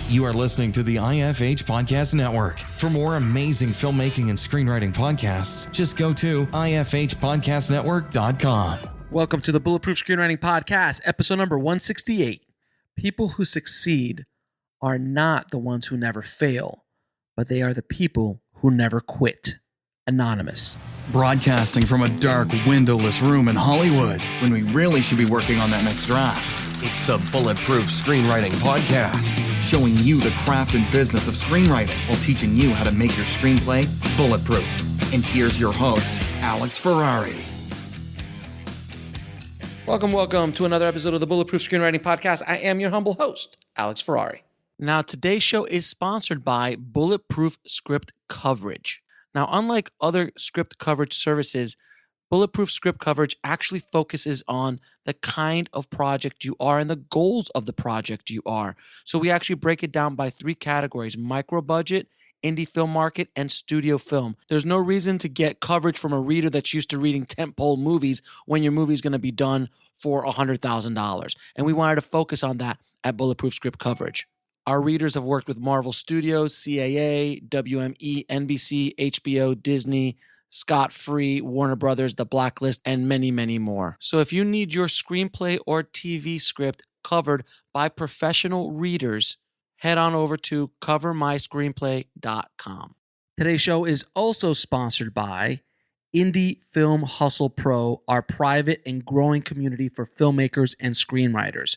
You are listening to the IFH Podcast Network. For more amazing filmmaking and screenwriting podcasts, just go to ifhpodcastnetwork.com. Welcome to the Bulletproof Screenwriting Podcast, episode number 168. People who succeed are not the ones who never fail, but they are the people who never quit. Anonymous. Broadcasting from a dark, windowless room in Hollywood when we really should be working on that next draft. It's the Bulletproof Screenwriting Podcast, showing you the craft and business of screenwriting while teaching you how to make your screenplay bulletproof. And here's your host, Alex Ferrari. Welcome to another episode of the Bulletproof Screenwriting Podcast. I am your humble host, Alex Ferrari. Now, today's show is sponsored by Bulletproof Script Coverage. Now, unlike other script coverage services, Bulletproof Script Coverage actually focuses on the kind of project you are and the goals of the project you are. So we actually break it down by three categories: micro budget, indie film market, and studio film. There's no reason to get coverage from a reader that's used to reading tentpole movies when your movie is going to be done for $100,000. And we wanted to focus on that at Bulletproof Script Coverage. Our readers have worked with Marvel Studios, CAA, WME, NBC, HBO, Disney, Scott Free, Warner Brothers, The Blacklist, and many, many more. So if you need your screenplay or TV script covered by professional readers, head on over to covermyscreenplay.com. Today's show is also sponsored by Indie Film Hustle Pro, our private and growing community for filmmakers and screenwriters.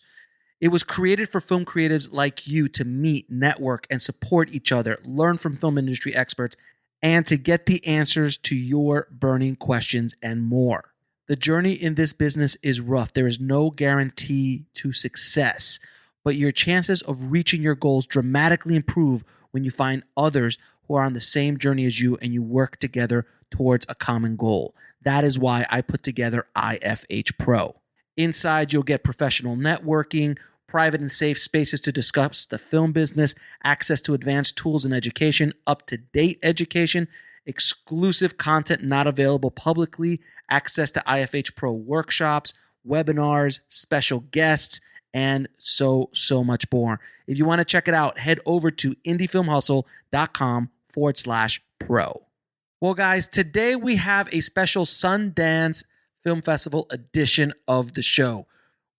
It was created for film creatives like you to meet, network, and support each other, learn from film industry experts, and to get the answers to your burning questions and more. The journey in this business is rough. There is no guarantee to success, but your chances of reaching your goals dramatically improve when you find others who are on the same journey as you and you work together towards a common goal. That is why I put together IFH Pro. Inside, you'll get professional networking, private and safe spaces to discuss the film business, access to advanced tools and education, up-to-date education, exclusive content not available publicly, access to IFH Pro workshops, webinars, special guests, and so much more. If you want to check it out, head over to indiefilmhustle.com/pro. Well, guys, today we have a special Sundance Film Festival edition of the show.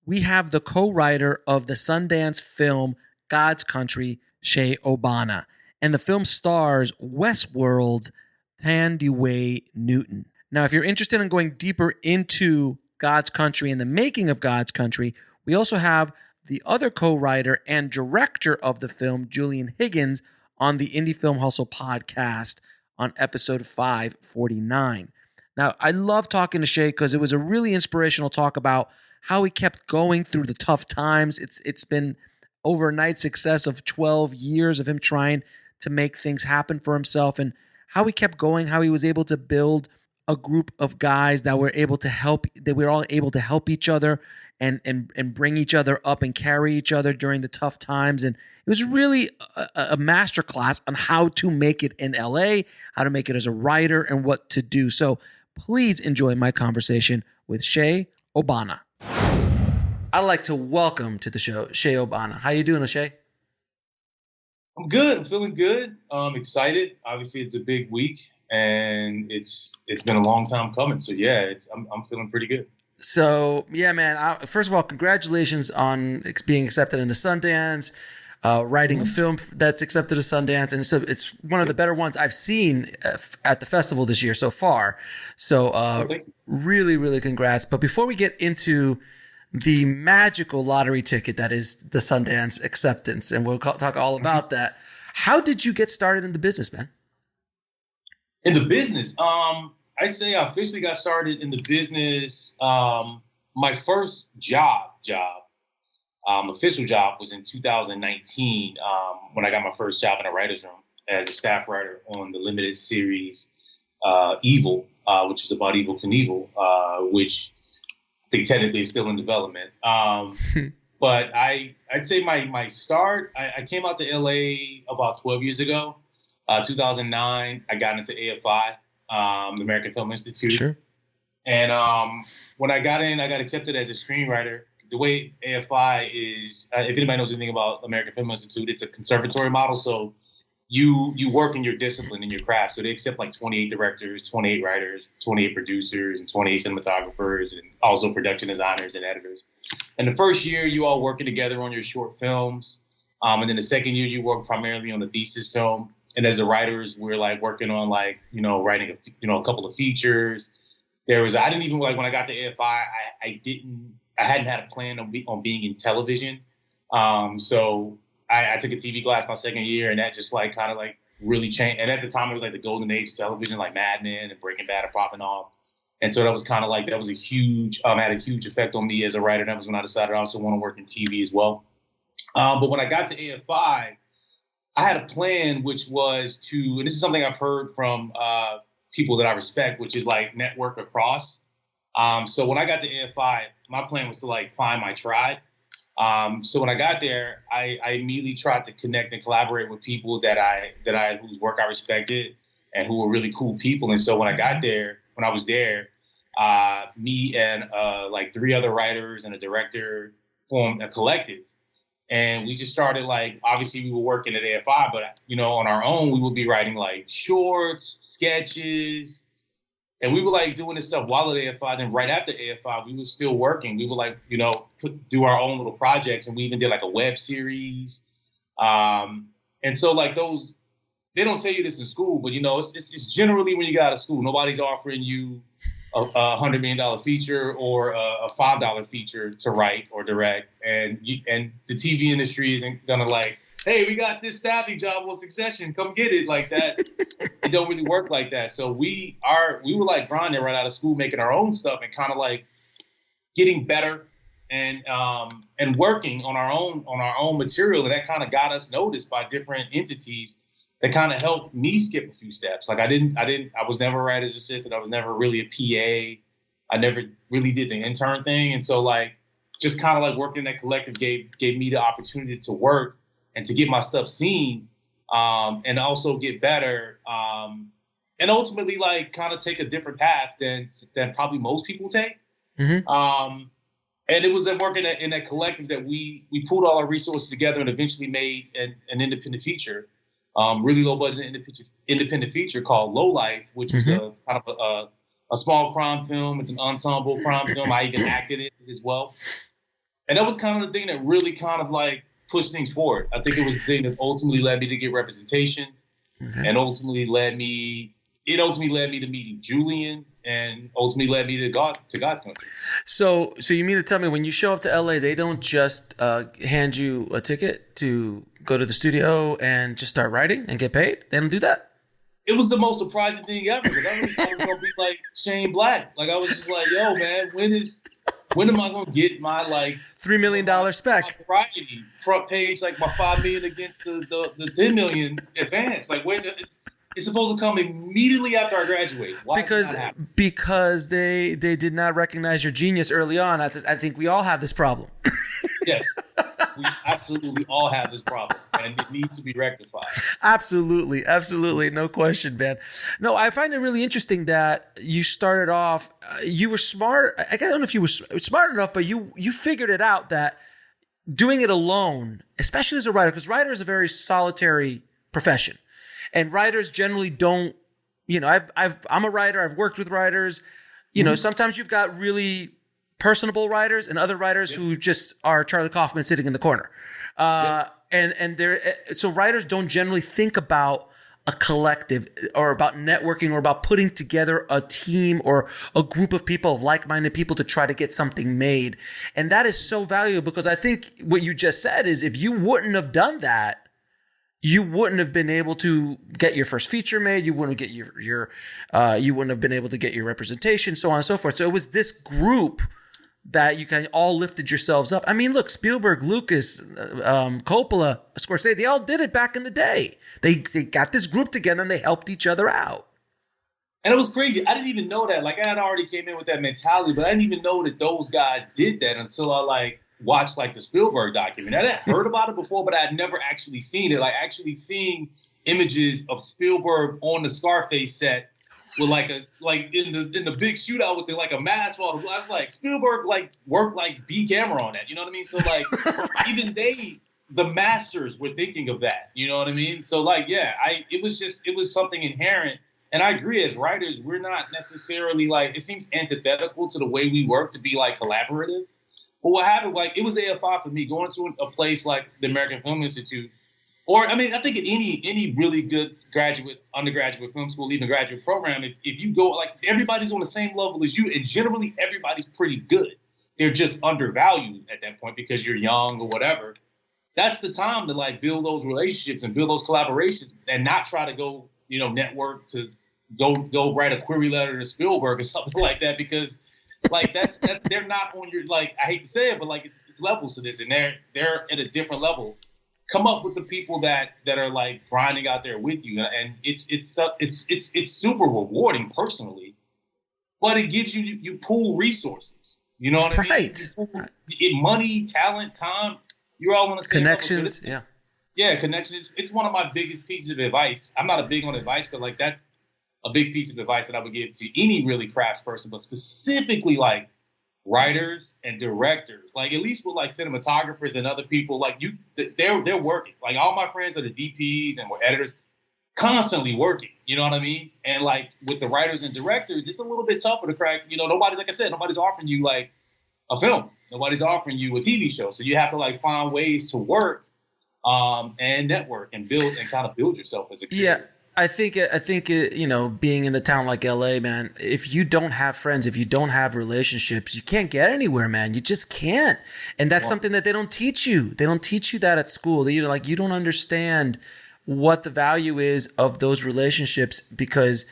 We have the co-writer of the Sundance film God's Country, Shaye Ogbonna, and the film stars Westworld's Thandiwe Newton. Now, if you're interested in going deeper into God's Country and the making of God's Country, we also have the other co-writer and director of the film, Julian Higgins, on the Indie Film Hustle podcast on episode 549. Now, I love talking to Shaye because it was a really inspirational talk about how he kept going through the tough times. It's been overnight success of 12 years of him trying to make things happen for himself, and how he kept going, how he was able to build a group of guys that were able to help, that we were all able to help each other and bring each other up and carry each other during the tough times. And it was really a masterclass on how to make it in LA, how to make it as a writer, and what to do. So please enjoy my conversation with Shaye Ogbonna. I'd like to welcome to the show Shaye Ogbonna. How you doing, Shaye? I'm good. I'm feeling good. I'm excited. Obviously, it's a big week, and it's been a long time coming. So yeah, I'm feeling pretty good. So yeah, man. First of all, congratulations on being accepted into Sundance, writing a film that's accepted to Sundance, and so it's one of the better ones I've seen at the festival this year so far. So really, really congrats. But before we get into the magical lottery ticket that is the Sundance acceptance, and we'll talk all about that. How did you get started in the business, man? In the business, I'd say I officially got started in the business. My first official job was in 2019 when I got my first job in a writer's room as a staff writer on the limited series Evil, which is about Evel Knievel, which I think technically is still in development. But I'd say my start, I came out to LA about 12 years ago. 2009, I got into AFI, the American Film Institute. Sure. And when I got in, I got accepted as a screenwriter the way AFI is, if anybody knows anything about American Film Institute, it's a conservatory model. So you work in your discipline, in your craft. So they accept like 28 directors, 28 writers, 28 producers, and 28 cinematographers, and also production designers and editors. And the first year, you all working together on your short films. And then the second year, you work primarily on the thesis film. And as the writers, we're like working on like, writing a couple of features. I didn't even like when I got to AFI, I hadn't had a plan on being in television. So I took a TV class my second year, and that just like kind of like really changed. And at the time, it was like the golden age of television, like Mad Men and Breaking Bad are popping off. And so that was kind of like, that was had a huge effect on me as a writer. And that was when I decided I also want to work in TV as well. But when I got to AFI, I had a plan, which was and this is something I've heard from people that I respect, which is like network across. So when I got to AFI, my plan was to like find my tribe. So when I got there, I immediately tried to connect and collaborate with people whose work I respected and who were really cool people. And so when I was there, me and like 3 other writers and a director formed a collective. And we just started like, obviously we were working at AFI, but on our own, we would be writing like shorts, sketches, and we were like doing this stuff while at AFI. Then right after AFI, we were still working. We would like, do our own little projects, and we even did like a web series. And so like those, they don't tell you this in school, but it's generally when you get out of school, nobody's offering you a $100 million feature or a $5 feature to write or direct. And the TV industry isn't gonna like, hey, we got this staffing job on Succession, come get it, like that. It don't really work like that. So we were like grinding right out of school, making our own stuff and kind of like getting better and working on our own material. And that kind of got us noticed by different entities that kind of helped me skip a few steps. Like I was never a writer's assistant. I was never really a PA. I never really did the intern thing. And so like, just kind of like working in that collective gave me the opportunity to work and to get my stuff seen, and also get better. And ultimately like kind of take a different path than probably most people take. Mm-hmm. And it was at working in that collective that we pulled all our resources together and eventually made an independent feature. Really low budget independent feature called Low Life, which is a kind of a small crime film. It's an ensemble crime film. I even acted in it as well. And that was kind of the thing that really kind of like pushed things forward. I think it was the thing that ultimately led me to get representation, and ultimately led me to meeting Julian, and ultimately led me to God's country. So you mean to tell me when you show up to LA, they don't just hand you a ticket to go to the studio and just start writing and get paid? They don't do that? It was the most surprising thing ever, because I was going to be like Shane Black. Like I was just like, yo, man, when am I going to get my like $3 million spec? My variety front page, like my $5 million against the $10 million advance. Like where's it? It's supposed to come immediately after I graduate. Why because they did not recognize your genius early on. I think we all have this problem. Yes, we absolutely all have this problem, and it needs to be rectified. Absolutely, no question, man. No, I find it really interesting that you started off. You were smart. I don't know if you were smart enough, but you figured it out that doing it alone, especially as a writer, because writer is a very solitary profession. And writers generally don't, I'm a writer. I've worked with writers. Sometimes you've got really personable writers and other writers who just are Charlie Kaufman sitting in the corner. So writers don't generally think about a collective or about networking or about putting together a team or a group of people, of like-minded people to try to get something made. And that is so valuable, because I think what you just said is if you wouldn't have done that, you wouldn't have been able to get your first feature made. You wouldn't get you wouldn't have been able to get your representation, so on and so forth. So it was this group that you kind of all lifted yourselves up. I mean, look, Spielberg, Lucas, Coppola, Scorsese, they all did it back in the day. They got this group together and they helped each other out. And it was crazy. I didn't even know that. Like I had already came in with that mentality, but I didn't even know that those guys did that until I watched the Spielberg document. I had heard about it before, but I had never actually seen it. Like actually seeing images of Spielberg on the Scarface set with like in the big shootout with like a mask. I was like, Spielberg like worked like B camera on that. You know what I mean? So like Right. even the masters were thinking of that. You know what I mean? So like, yeah, it was something inherent. And I agree, as writers, we're not necessarily like, it seems antithetical to the way we work to be like collaborative. But what happened, like, it was AFI for me going to a place like the American Film Institute, or I mean, I think any really good undergraduate film school, even graduate program, if you go, like, everybody's on the same level as you, and generally everybody's pretty good. They're just undervalued at that point because you're young or whatever. That's the time to like build those relationships and build those collaborations, and not try to go, network to go write a query letter to Spielberg or something like that, because like that's they're not on your, like, I hate to say it, but like it's levels to this, and they're at a different level. Come up with the people that are like grinding out there with you, and it's super rewarding personally, but it gives you pool resources. You know what I mean? Right. Money, talent, time. You're all on the same Connections. level. Yeah. Yeah, connections. It's one of my biggest pieces of advice. I'm not a big on advice, but like that's a big piece of advice that I would give to any really crafts person, but specifically like writers and directors, like at least with like cinematographers and other people, like they're working. Like all my friends are the DPs and we're editors, constantly working. You know what I mean? And like with the writers and directors, it's a little bit tougher to crack. Nobody, like I said, nobody's offering you like a film. Nobody's offering you a TV show. So you have to like find ways to work and network and build and kind of build yourself as a creator. Yeah. I think being in the town like LA, man, if you don't have friends, if you don't have relationships, you can't get anywhere, man. You just can't. And that's something that they don't teach you. They don't teach you that at school. You don't understand what the value is of those relationships, because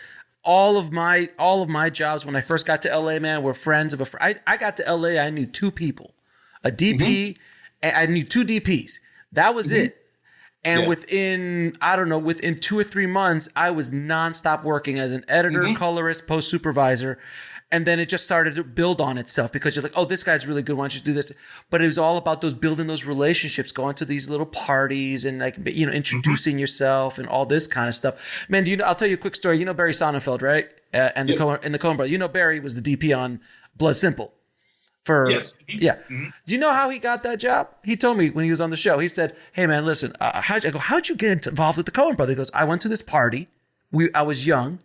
all of my jobs when I first got to LA, man, were friends of a friend. I got to LA, I knew two people, a DP, and I knew two DPs. That was it. And within 2 or 3 months, I was nonstop working as an editor, colorist, post supervisor. And then it just started to build on itself, because you're like, oh, this guy's really good. Why don't you do this? But it was all about building those relationships, going to these little parties and like, introducing yourself and all this kind of stuff. Man, I'll tell you a quick story. Barry Sonnenfeld, right? And the Coen brothers. Barry was the DP on Blood Simple. Yes. Yeah. Mm-hmm. Do you know how he got that job? He told me when he was on the show. He said, "Hey man, listen, how'd you get involved with the Coen brothers?" He goes, "I went to this party. I was young.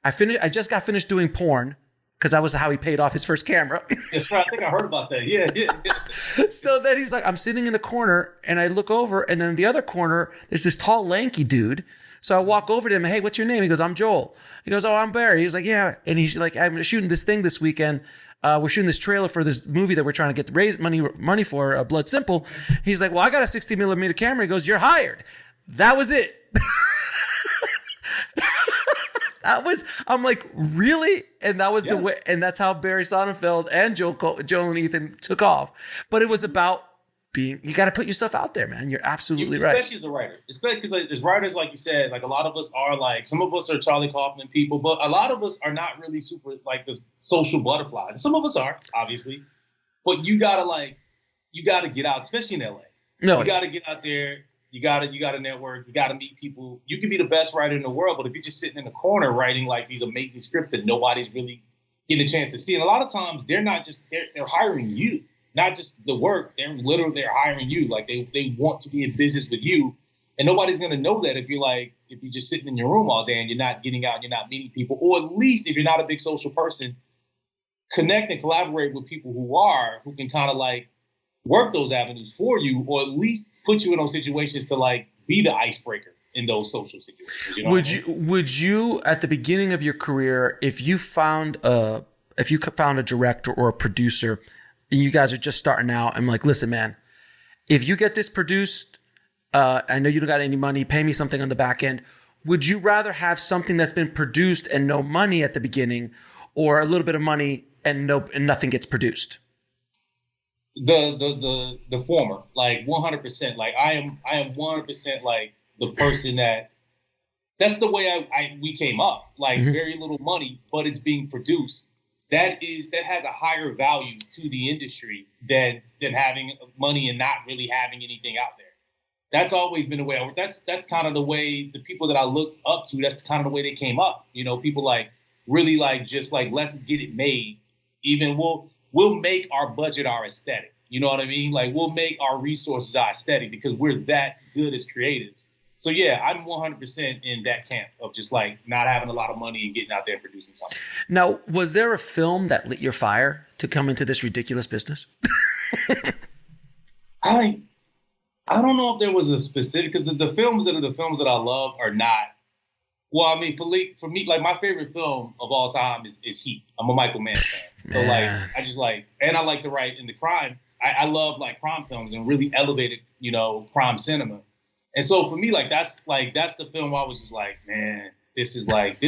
I just got finished doing porn, because that was how he paid off his first camera." That's right. I think I heard about that. Yeah. So then he's like, I'm sitting in the corner and I look over, and then in the other corner, there's this tall, lanky dude. So I walk over to him. "Hey, what's your name?" He goes, "I'm Joel." He goes, "Oh, I'm Barry." He's like, "Yeah." And he's like, "I'm shooting this thing this weekend. We're shooting this trailer for this movie that we're trying to raise money for, Blood Simple." He's like, "Well, I got a 60 millimeter camera." He goes, "You're hired." That was it. I'm like, really? And that was the way, and that's how Barry Sonnenfeld and Joel and Ethan took off. But it was about you got to put yourself out there, man. You're absolutely right. Especially as a writer. Especially because as writers, like you said, like a lot of us are like, some of us are Charlie Kaufman people, but a lot of us are not really super like the social butterflies. Some of us are, obviously, but you gotta get out, especially in LA. No, you gotta get out there. You gotta network. You gotta meet people. You can be the best writer in the world, but if you're just sitting in the corner writing like these amazing scripts that nobody's really getting a chance to see, and a lot of times they're hiring you. Not just the work, they're hiring you. Like they want to be in business with you. And nobody's going to know that if you're just sitting in your room all day and you're not getting out and you're not meeting people. Or at least if you're not a big social person, connect and collaborate with people who can kind of like work those avenues for you, or at least put you in those situations to like be the icebreaker in those social situations. You know would you at the beginning of your career, if you found a director or a producer, and you guys are just starting out, I'm like, "Listen, man, if you get this produced, I know you don't got any money, pay me something on the back end." Would you rather have something that's been produced and no money at the beginning, or a little bit of money and nothing gets produced? The former, like 100%. Like I am 100% like the person that's the way we came up. Like very little money, but it's being produced. That has a higher value to the industry than having money and not really having anything out there. that's always been the way I work. That's kind of the way the people that I looked up to, that's kind of the way they came up. You know, people like really like just like, let's get it made. Even we'll make our budget our aesthetic. You know what I mean? Like we'll make our resources our aesthetic because we're that good as creatives. So yeah, I'm 100% in that camp of just like not having a lot of money and getting out there and producing something. Now, was there a film that lit your fire to come into this ridiculous business? I don't know if there was a specific, because the films that are the films that I love are not. Well, I mean, for me, like my favorite film of all time is Heat. I'm a Michael Mann fan. So like, I just like, and I like to write in the crime. I love like crime films and really elevated, you know, crime cinema. And so for me, like that's the film where I was just like, man, this is like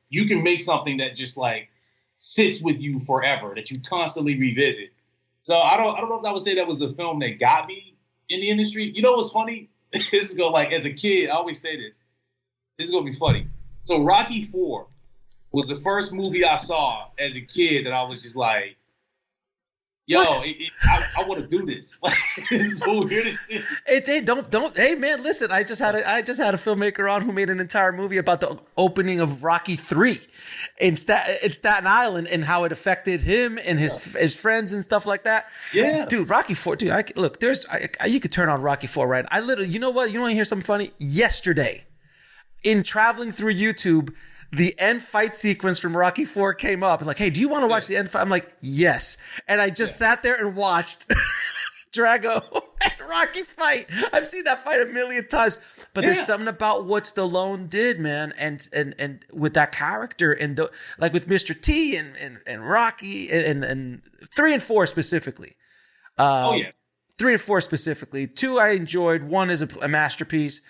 you can make something that just like sits with you forever, that you constantly revisit. So I don't know if I would say that was the film that got me in the industry. You know what's funny? This is like as a kid, I always say this. This is gonna be funny. So Rocky IV was the first movie I saw as a kid that I was just like, yo, I want to do this. Like, it's so weird as shit. Don't. Hey man, listen. I just had a filmmaker on who made an entire movie about the opening of Rocky III in Staten Island and how it affected him and his friends and stuff like that. Yeah, dude, Rocky IV. Dude, you could turn on Rocky IV right. I literally, you know what? You want to hear something funny? Yesterday, in traveling through YouTube, the end fight sequence from Rocky IV came up. It's like, hey, do you want to watch the end fight? I'm like, yes. And I just sat there and watched Drago and Rocky fight. I've seen that fight a million times. But there's something about what Stallone did, man, and with that character and like with Mr. T and Rocky and 3 and 4 specifically. 3 and 4 specifically. 2 I enjoyed. 1 is a masterpiece.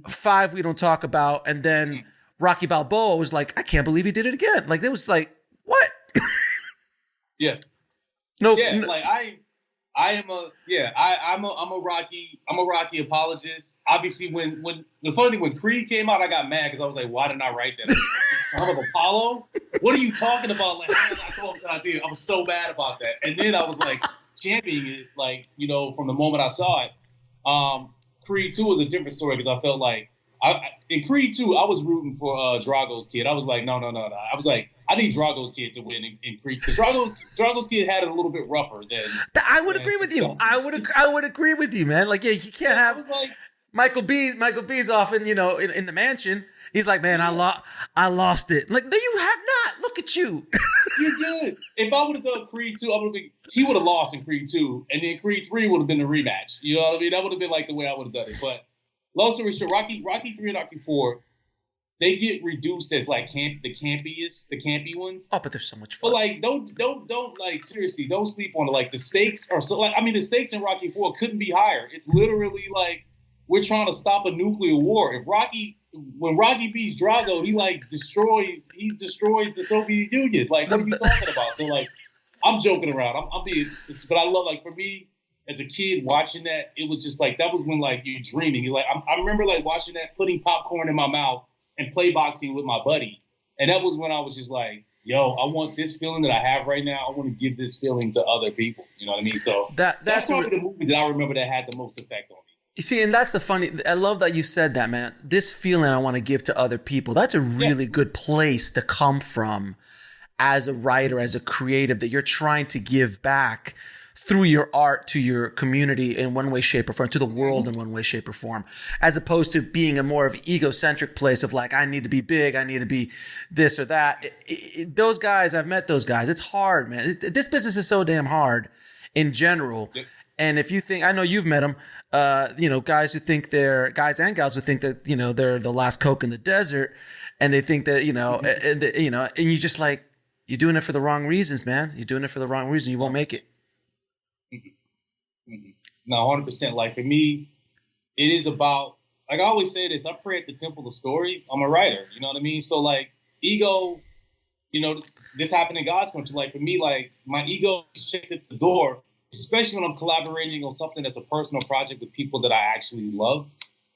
5 we don't talk about, and then Rocky Balboa was like, I can't believe he did it again. Like it was like, what? Like I'm a Rocky apologist. Obviously, when the funny thing when Creed came out, I got mad because I was like, why didn't I write that? Son of Apollo? What are you talking about? Like, I was so mad about that, and then I was like championing it, like you know, from the moment I saw it. Creed 2 was a different story because I felt like in Creed 2, I was rooting for Drago's kid. I was like, no. I was like, I need Drago's kid to win in Creed because Drago's kid had it a little bit rougher than. I would agree with you. I would agree with you, man. Like, yeah, you can't have like, Michael B's off in in the mansion. He's like, man, I lost it. Like, no, you have not. Look at you. You're good. If I would have done Creed 2, he would have lost in Creed 2, and then Creed 3 would have been the rematch. You know what I mean? That would have been like the way I would have done it. But long story short, Rocky 3 and Rocky 4, they get reduced as like the campy ones. Oh, but they're so much fun. But like, don't like seriously, don't sleep on it. Like the stakes are so like, I mean, the stakes in Rocky 4 couldn't be higher. It's literally like we're trying to stop a nuclear war. When Rocky beats Drago, he destroys the Soviet Union. Like, what are you talking about? So like, I'm joking around. I'm being, but I love, like, for me as a kid watching that, it was just like, that was when like you're dreaming. You like, I remember like watching that, putting popcorn in my mouth and play boxing with my buddy, and that was when I was just like, yo, I want this feeling that I have right now. I want to give this feeling to other people. You know what I mean? So that's probably the movie that I remember that had the most effect on me. You see, and that's the funny, I love that you said that, man. This feeling I want to give to other people, that's a really good place to come from as a writer, as a creative, that you're trying to give back through your art to your community in one way, shape, or form, to the world in one way, shape, or form, as opposed to being a more of egocentric place of like, I need to be big, I need to be this or that. Those guys, I've met those guys. It's hard, man. This business is so damn hard in general. Yep. And if you think, I know you've met them, guys who think guys and gals who think that, they're the last Coke in the desert, and they think that, and you just like, you're doing it for the wrong reasons, man. You're doing it for the wrong reason. You won't make it. No, 100%. Like for me, it is about, like I always say this, I pray at the temple of story. I'm a writer, you know what I mean? So like ego, this happened in God's country. Like for me, like my ego checked at the door, especially when I'm collaborating on something that's a personal project with people that I actually love.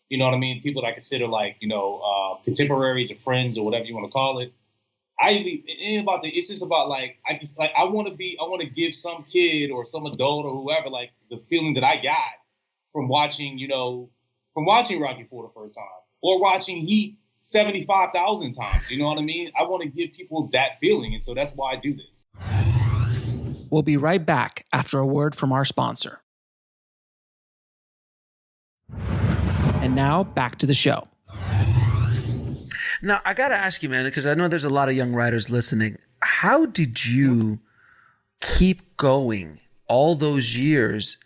You know what I mean? People that I consider like, contemporaries or friends or whatever you want to call it. It's just about like, I want to give some kid or some adult or whoever, like the feeling that I got from watching, Rocky for the first time or watching Heat 75,000 times. You know what I mean? I want to give people that feeling. And so that's why I do this. We'll be right back after a word from our sponsor. And now back to the show. Now, I got to ask you, man, because I know there's a lot of young writers listening. How did you keep going all those years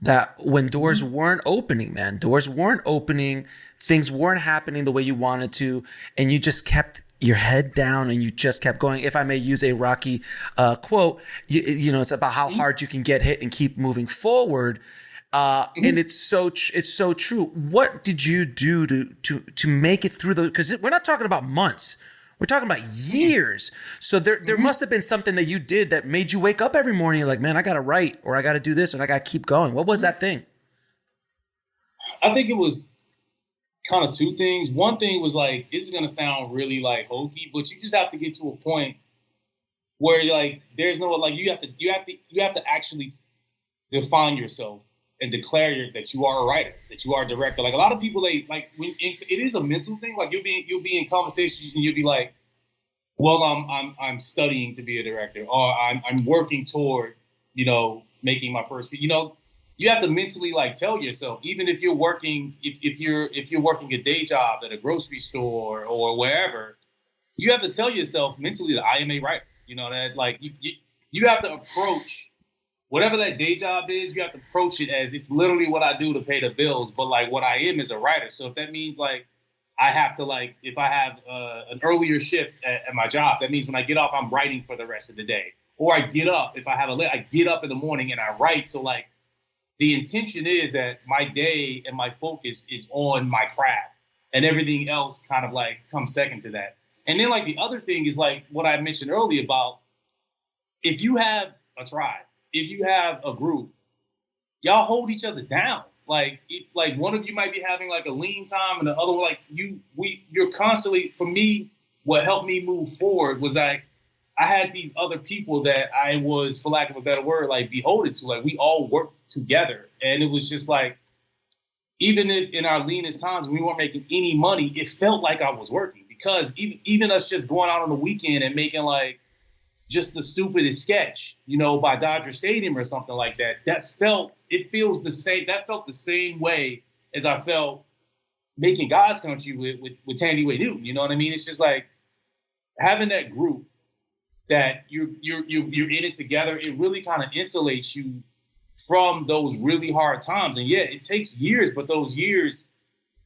that when doors weren't opening, man? Doors weren't opening, things weren't happening the way you wanted to, and you just kept your head down and you just kept going. If I may use a Rocky quote, it's about how hard you can get hit and keep moving forward. And it's so true. What did you do to make it through those? Because we're not talking about months. We're talking about years. So there must have been something that you did that made you wake up every morning. You're like, man, I got to write, or I got to do this, and I got to keep going. What was that thing? I think it was kind of two things. One thing was like, this is going to sound really like hokey, but you just have to get to a point where like, there's no, like, you have to actually define yourself and declare that you are a writer, that you are a director. Like a lot of people, it is a mental thing. Like you'll be in conversations and you'll be like, well, I'm studying to be a director, or I'm working toward, making my first, you have to mentally like tell yourself, even if you're working, if you're working a day job at a grocery store or wherever, you have to tell yourself mentally that I am a writer. That like you have to approach whatever that day job is, you have to approach it as it's literally what I do to pay the bills. But like what I am is a writer. So if that means like I have to like, if I have an earlier shift at my job, that means when I get off, I'm writing for the rest of the day. Or I get up, if I have I get up in the morning and I write. So like the intention is that my day and my focus is on my craft and everything else kind of like comes second to that. And then like the other thing is like what I mentioned earlier about if you have a tribe, if you have a group, y'all hold each other down. Like one of you might be having like a lean time and the other one, like you're constantly, for me, what helped me move forward was like, I had these other people that I was, for lack of a better word, like beholden to. Like we all worked together. And it was just like, even if in our leanest times, we weren't making any money, it felt like I was working, because even us just going out on the weekend and making like just the stupidest sketch, by Dodger Stadium or something like that, that felt the same way as I felt making God's Country with Thandiwe Newton. You know what I mean? It's just like having that group that you're in it together. It really kind of insulates you from those really hard times. And yeah, it takes years, but those years,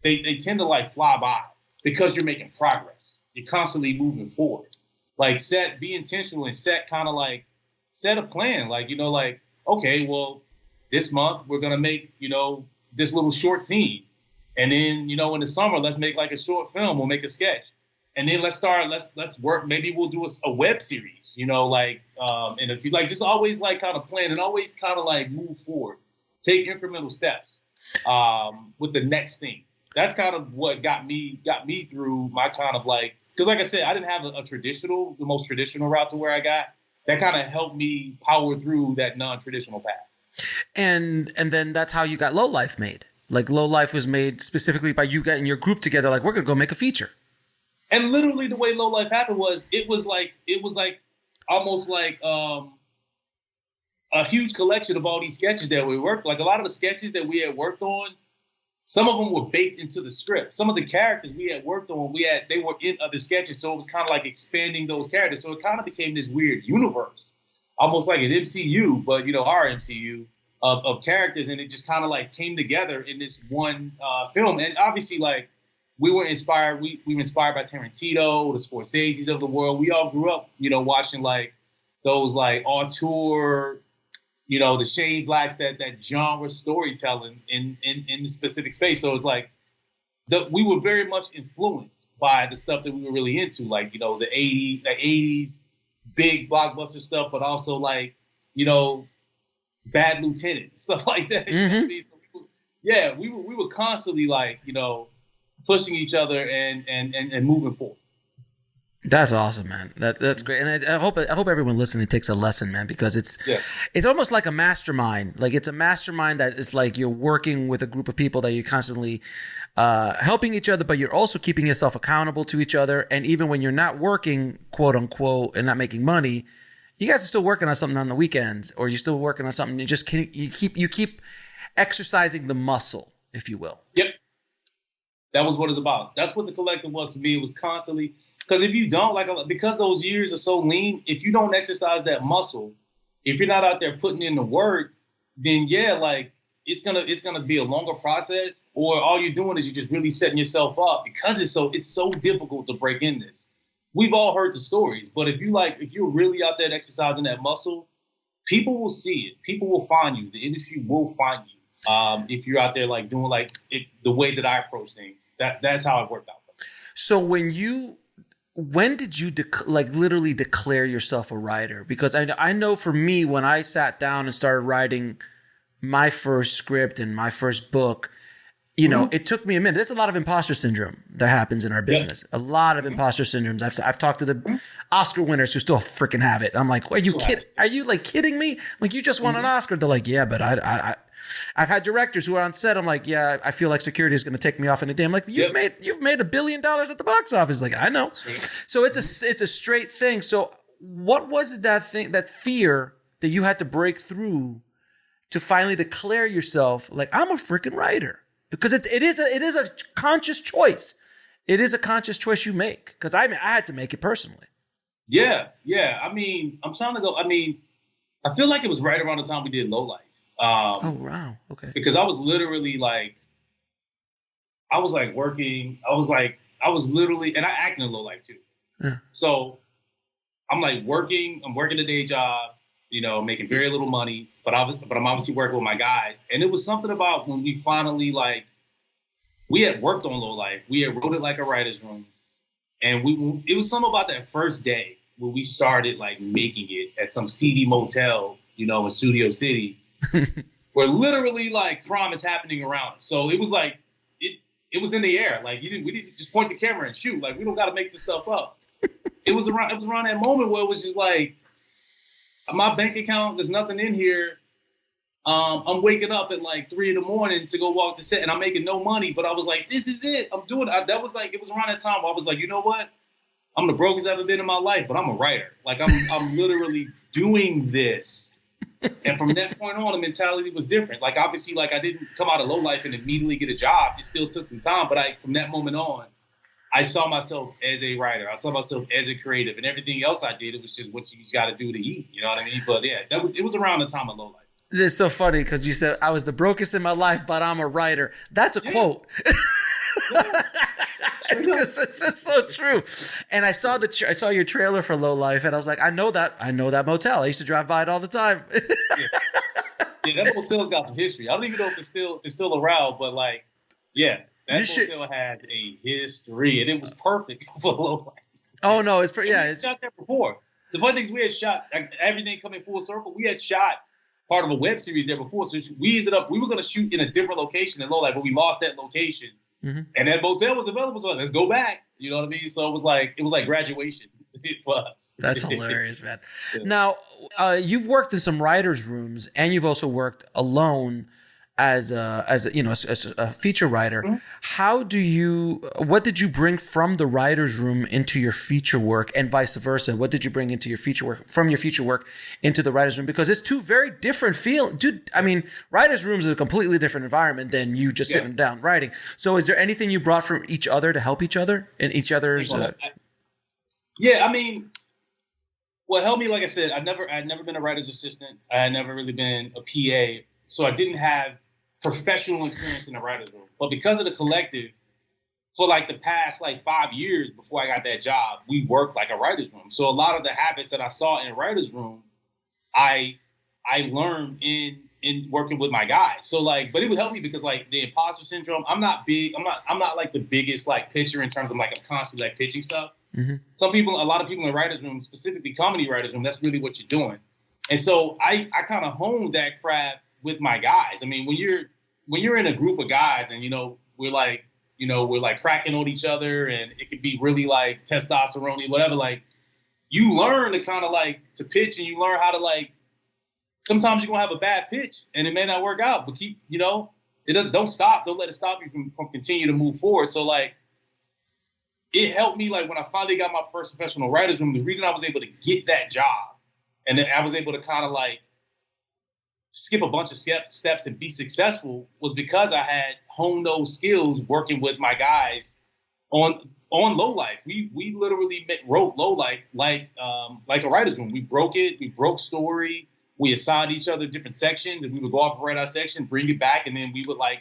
they tend to like fly by because you're making progress. You're constantly moving forward. Like be intentional and set a plan. Like, okay, well, this month we're going to make, this little short scene. And then, in the summer, let's make like a short film. We'll make a sketch. And then let's work. Maybe we'll do a web series, and if you like, just always like kind of plan and always kind of like move forward, take incremental steps with the next thing. That's kind of what got me through my kind of like, because like I said, I didn't have the most traditional route to where I got. That kind of helped me power through that non-traditional path. And then that's how you got Low Life made. Like Low Life was made specifically by you getting your group together. Like, we're going to go make a feature. And literally the way Low Life happened was, it was like almost like a huge collection of all these sketches that we worked. Like a lot of the sketches that we had worked on, some of them were baked into the script. Some of the characters we had worked on, they were in other sketches. So it was kind of like expanding those characters. So it kind of became this weird universe, almost like an MCU, but our MCU of characters. And it just kind of like came together in this one film. And obviously like we were inspired. We were inspired by Tarantino, the Scorseses of the world. We all grew up, watching like those like auteur, the Shane Blacks, that genre storytelling in the specific space. So it's like we were very much influenced by the stuff that we were really into, like, the 80s, big blockbuster stuff, but also like, Bad Lieutenant, stuff like that. Mm-hmm. So we were constantly like, pushing each other and moving forward. That's awesome, man. That's great, and I hope everyone listening takes a lesson, man, because it's almost like a mastermind. Like it's a mastermind that is like you're working with a group of people that you're constantly helping each other, but you're also keeping yourself accountable to each other. And even when you're not working, quote unquote, and not making money, you guys are still working on something on the weekends, or you're still working on something. You keep exercising the muscle, if you will. Yep, that was what it's about. That's what the collective was for me. It was constantly. Because if you don't, because those years are so lean, if you don't exercise that muscle, if you're not out there putting in the work, then it's gonna be a longer process. Or all you're doing is you're just really setting yourself up because it's so difficult to break in this. We've all heard the stories, but if you're really out there exercising that muscle, people will see it. People will find you. The industry will find you. If you're out there doing the way that I approach things, that's how it worked out. So when did you literally declare yourself a writer? Because I know for me, when I sat down and started writing my first script and my first book, it took me a minute. There's a lot of imposter syndrome that happens in our business. Yeah. A lot of imposter syndromes. I've talked to the Oscar winners who still freaking have it. I'm like, are you kidding? Are you kidding me? Like, you just won an Oscar. They're like, yeah, but I've had directors who are on set. I'm like, yeah, I feel like security is going to take me off in a day. I'm like, you've made $1 billion at the box office. Like, I know. So it's a straight thing. So what was it, that fear that you had to break through to finally declare yourself like, I'm a freaking writer? Because it is a conscious choice. It is a conscious choice you make. Because I had to make it personally. Yeah. I mean, I'm trying to go. I mean, I feel like it was right around the time we did Low Life. Oh, wow. Okay. Because I was literally working. I was literally, and I acted in Low Life too. Yeah. So I'm working. I'm working a day job, making very little money, but I'm obviously working with my guys. And it was something about when we finally we had worked on Low Life. We had wrote it like a writer's room, and it was something about that first day when we started making it at some seedy motel, in Studio City. Where literally crime is happening around us. So it was it was in the air. We didn't just point the camera and shoot. We don't got to make this stuff up. It was around that moment where it was just my bank account, there's nothing in here. I'm waking up at 3 a.m. to go walk the set, and I'm making no money. But I was like, this is it. I'm doing it. That was it was around that time where I was like, you know what? I'm the brokest I've ever been in my life, but I'm a writer. I'm literally doing this. And from that point on, the mentality was different. Obviously, I didn't come out of Low Life and immediately get a job. It still took some time. But from that moment on, I saw myself as a writer. I saw myself as a creative. And everything else I did, it was just what you got to do to eat. You know what I mean? But yeah, it was around the time of Low Life. It's so funny because you said, I was the brokest in my life, but I'm a writer. That's a quote. Yeah. It's so true. And I saw I saw your trailer for Low Life, and I was like, I know that motel. I used to drive by it all the time. Yeah, that motel's got some history. I don't even know if it's still around, but that motel had a history, and it was perfect for Low Life. Oh no, it's pretty. Yeah, it's shot there before. The funny thing is, we had shot everything coming full circle. We had shot part of a web series there before, so we were going to shoot in a different location in Low Life, but we lost that location. Mm-hmm. And that motel was available, so let's go back. You know what I mean? So it was like graduation for us. That's hilarious, man. Yeah. Now, you've worked in some writers' rooms, and you've also worked alone as a feature writer. Mm-hmm. What did you bring from the writer's room into your feature work, and vice versa? What did you bring into your feature work from your feature work into the writer's room? Because it's two very different dude. I mean, writer's rooms is a completely different environment than you just sitting down writing. So is there anything you brought from each other to help each other in each other's? Yeah, I mean, what helped me, like I said, I'd never been a writer's assistant. I had never really been a PA. So I didn't have professional experience in the writer's room. But because of the collective, for the past 5 years before I got that job, we worked like a writer's room. So a lot of the habits that I saw in a writer's room, I learned in working with my guys. So but it would help me because the imposter syndrome, I'm not big. I'm not the biggest pitcher in terms of I'm constantly pitching stuff. Mm-hmm. A lot of people in writer's room, specifically comedy writer's room, that's really what you're doing. And so I kind of honed that craft with my guys. I mean, when you're in a group of guys and we're we're like cracking on each other, and it could be really like testosterone, whatever. Like, you learn to kind of like to pitch, and you learn how to like. Sometimes you're gonna have a bad pitch, and it may not work out, but keep, it doesn't. Don't stop. Don't let it stop you from continue to move forward. So like, it helped me like when I finally got my first professional writer's room. The reason I was able to get that job, and then I was able to kind of like skip a bunch of steps and be successful, was because I had honed those skills working with my guys on Low Life. We literally wrote Low Life like a writer's room. We broke it. We broke story. We assigned each other different sections, and we would go off and write our section, bring it back, and then we would like,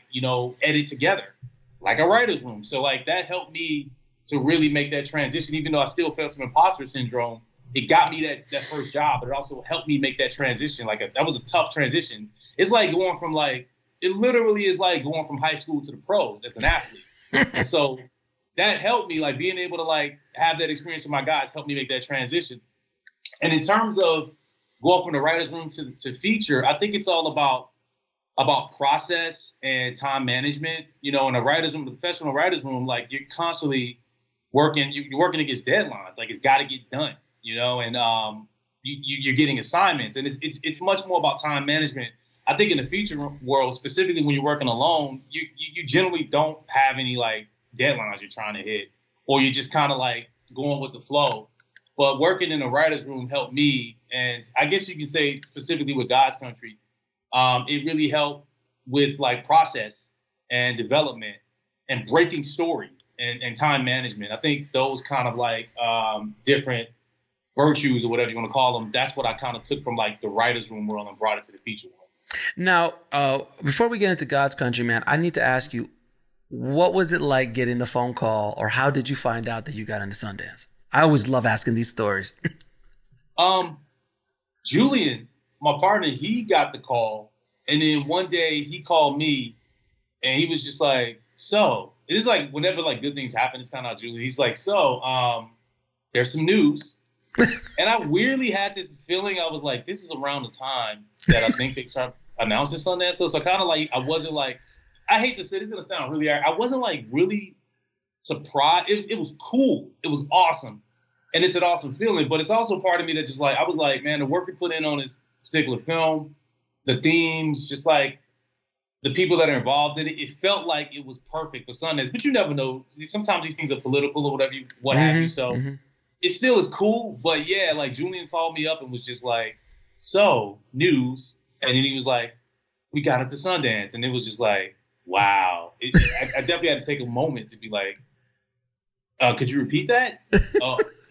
edit together like a writer's room. So like that helped me to really make that transition, even though I still felt some imposter syndrome. It got me that first job, but it also helped me make that transition. That was a tough transition. It's like going from it literally is like going from high school to the pros as an athlete. And so that helped me, like being able to like have that experience with my guys helped me make that transition. And in terms of going from the writer's room to feature, I think it's all about process and time management. In a writer's room, the professional writer's room, like you're constantly working, you're working against deadlines. Like it's got to get done, and you're getting assignments, and it's much more about time management. I think in the feature world, specifically when you're working alone, you generally don't have any like deadlines you're trying to hit, or you're just kind of like going with the flow. But working in a writer's room helped me, and I guess you can say specifically with God's Country, it really helped with like process and development and breaking story and time management. I think those kind of like different virtues or whatever you want to call them, that's what I kind of took from like the writer's room world and brought it to the feature world. Now, before we get into God's Country, man, I need to ask you, what was it like getting the phone call, or how did you find out that you got into Sundance? I always love asking these stories. Julian, my partner, he got the call, and then one day he called me, and he was just like, "So," it is like whenever like good things happen, it's kind of Julian. He's like, "So, there's some news," and I weirdly had this feeling. I was like, "This is around the time that I think they start announcing Sundance." So kind of like I wasn't like, I hate to say this is gonna sound really, I wasn't like really surprised. It was cool. It was awesome. And it's an awesome feeling, but it's also part of me that just like, I was like, man, the work we put in on this particular film, the themes, just like the people that are involved in it, it felt like it was perfect for Sundance. But you never know. Sometimes these things are political or whatever, what have you. So it still is cool. But yeah, like Julian called me up and was just like, "So, news." And then he was like, "We got it to Sundance." And it was just like, wow. I definitely had to take a moment to be like, could you repeat that?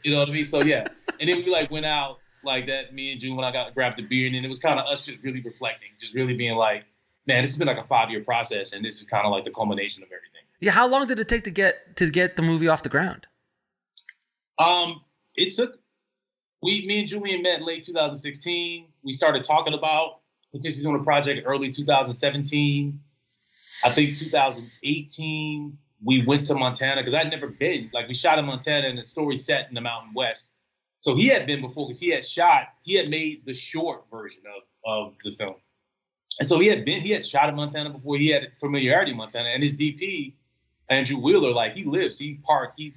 You know what I mean? So yeah. And then we like went out like that, me and June, when I grabbed the beer, and then it was kind of us just really reflecting, just really being like, man, this has been like a 5-year process, and this is kind of like the culmination of everything. Yeah, how long did it take to get the movie off the ground? It took me and Julian met late 2016. We started talking about potentially doing a project early 2017. I think 2018. We went to Montana because I'd never been. Like, we shot in Montana, and the story set in the Mountain West. So he had been before because he had made the short version of the film. And so he had shot in Montana before. He had familiarity in Montana. And his DP, Andrew Wheeler, like he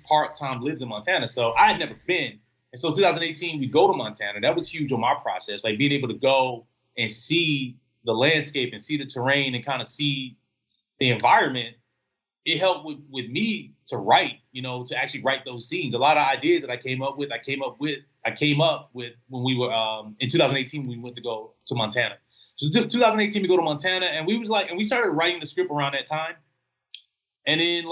part-time lives in Montana. So I had never been. And so 2018, we go to Montana. That was huge on my process. Like being able to go and see the landscape and see the terrain and kind of see the environment. It helped with me to write, to actually write those scenes. A lot of ideas that I came up with when we were in 2018 we went to go to Montana. So 2018 we go to Montana, and we started writing the script around that time. And then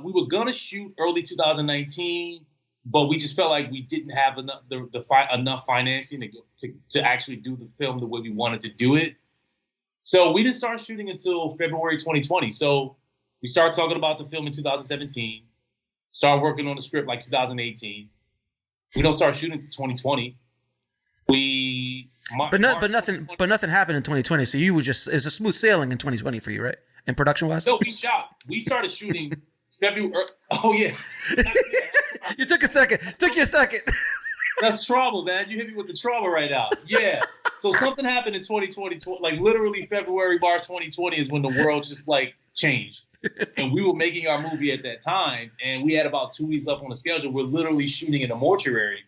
we were gonna shoot early 2019, but we just felt like we didn't have enough financing to actually do the film the way we wanted to do it. So we didn't start shooting until February 2020. So we started talking about the film in 2017, started working on the script like 2018. We don't start shooting until 2020. But nothing happened in 2020. So it's a smooth sailing in 2020 for you, right? And production wise? No, we started shooting February. Oh yeah. You took a second. Took you a second. That's trauma, man. You hit me with the trauma right now. Yeah. So something happened in 2020, like literally February, March 2020 is when the world just like changed. And we were making our movie at that time, and we had about 2 weeks left on the schedule. We're literally shooting in a mortuary,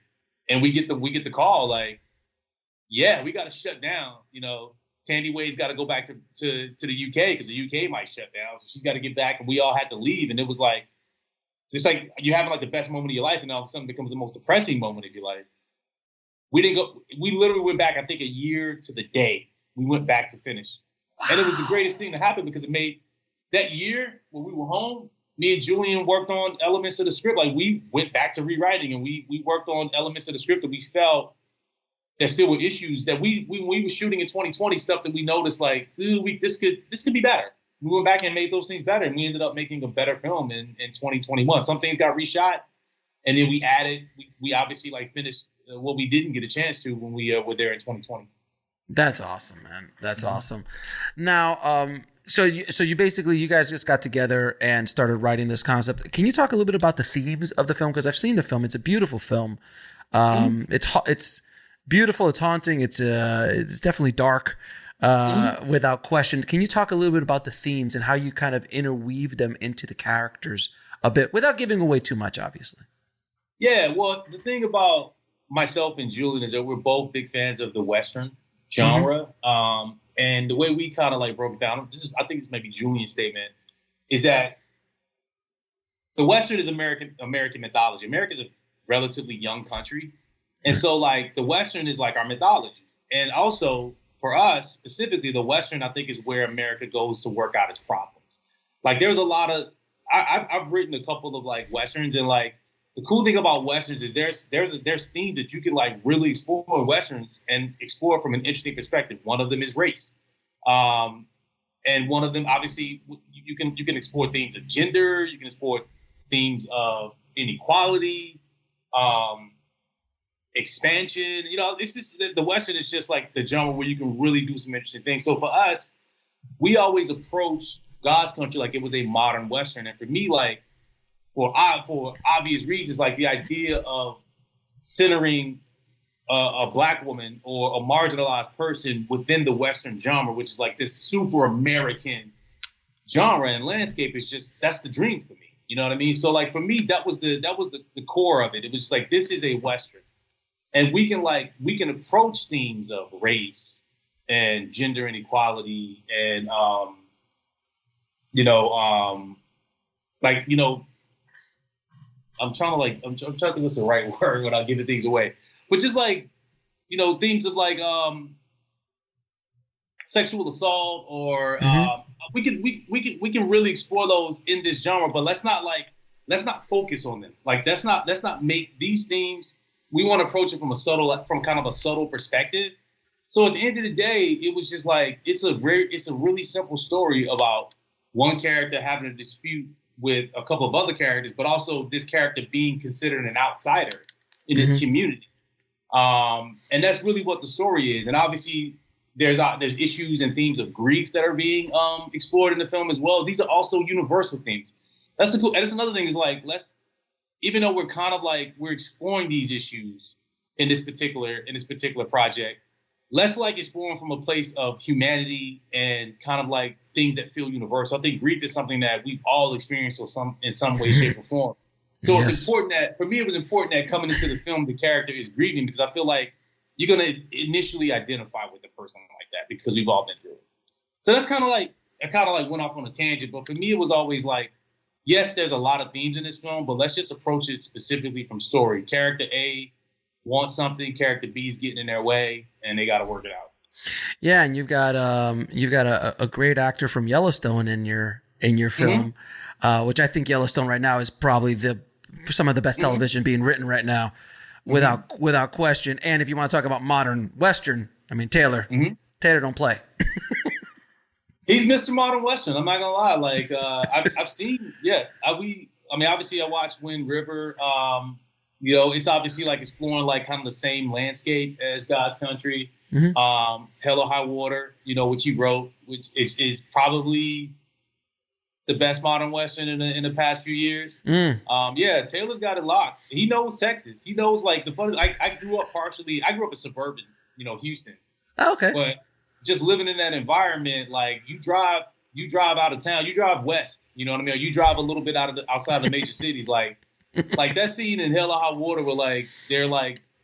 and we get the call like, yeah, we got to shut down. You know, Thandiwe's got to go back to the UK because the UK might shut down. So she's got to get back, and we all had to leave. And it was like, it's like you're having like the best moment of your life, and all of a sudden it becomes the most depressing moment of your life. We didn't go. We literally went back, I think, a year to the day. We went back to finish. Wow. And it was the greatest thing to happen because it made that year when we were home, me and Julian worked on elements of the script. Like we went back to rewriting and we worked on elements of the script that we felt there still were issues that we were shooting in 2020, stuff that we noticed like, dude, this could be better. We went back and made those things better, and we ended up making a better film in 2021. Some things got reshot, and then we added. We obviously like finished what we didn't get a chance to when we were there in 2020. That's awesome, man. That's awesome. Now, so you basically, you guys just got together and started writing this concept. Can you talk a little bit about the themes of the film? Because I've seen the film. It's a beautiful film. It's beautiful. It's haunting. It's definitely dark, without question. Can you talk a little bit about the themes and how you kind of interweave them into the characters a bit without giving away too much, obviously? Yeah. Well, the thing about myself and Julian is that we're both big fans of the Western genre. And the way we kind of like broke it down, I think it's maybe Julian's statement, is that the Western is American mythology. America's a relatively young country. And so like the Western is like our mythology. And also for us specifically, the Western, I think, is where America goes to work out its problems. Like there's a lot of, I've written a couple of like Westerns, and like the cool thing about Westerns is there's themes that you can like really explore in Westerns and explore from an interesting perspective. One of them is race. And one of them, obviously, you can explore themes of gender, you can explore themes of inequality, expansion. You know, it's just the Western is just like the genre where you can really do some interesting things. So for us, we always approach God's Country like it was a modern Western. And for me, like, for obvious reasons, like the idea of centering a Black woman or a marginalized person within the Western genre, which is like this super American genre and landscape, is just, that's the dream for me. You know what I mean? So like for me, that was the core of it. It was just like, this is a Western, and we can approach themes of race and gender inequality and I'm trying to think what's the right word without giving things away, which is like, you know, themes of like sexual assault or we can really explore those in this genre, but let's not focus on them. Like let's not make these themes. We want to approach it from kind of a subtle perspective. So at the end of the day, it was just like it's a really simple story about one character having a dispute with a couple of other characters, but also this character being considered an outsider in his community. And that's really what the story is. And obviously there's issues and themes of grief that are being explored in the film as well. These are also universal themes. That's and that's another thing is like, even though we're kind of like, we're exploring these issues in this particular project, let's like exploring from a place of humanity and kind of like things that feel universal. I think grief is something that we've all experienced in some way, shape, or form. So It's important that, for me, it was important that coming into the film, the character is grieving, because I feel like you're going to initially identify with a person like that because we've all been through it. So that's kind of like, I kind of like went off on a tangent, but for me, it was always like, yes, there's a lot of themes in this film, but let's just approach it specifically from story. Character A wants something, character B is getting in their way, and they got to work it out. Yeah, and you've got a great actor from Yellowstone in your film, which I think Yellowstone right now is probably some of the best television being written right now, without question. And if you want to talk about modern Western, I mean Taylor don't play. He's Mr. Modern Western. I'm not gonna lie. Like I've seen, obviously I watched Wind River. You know, it's obviously like exploring like kind of the same landscape as God's Country. Hell or High Water, you know, which he wrote, which is probably the best modern Western in the past few years. Yeah, Taylor's got it locked. He knows Texas. He knows like the fun. I grew up in suburban, you know, Houston. Oh, okay. But just living in that environment, like you drive you drive out of town, you drive west, you know what I mean? Or you drive a little bit outside the major cities, like that scene in Hell or High Water where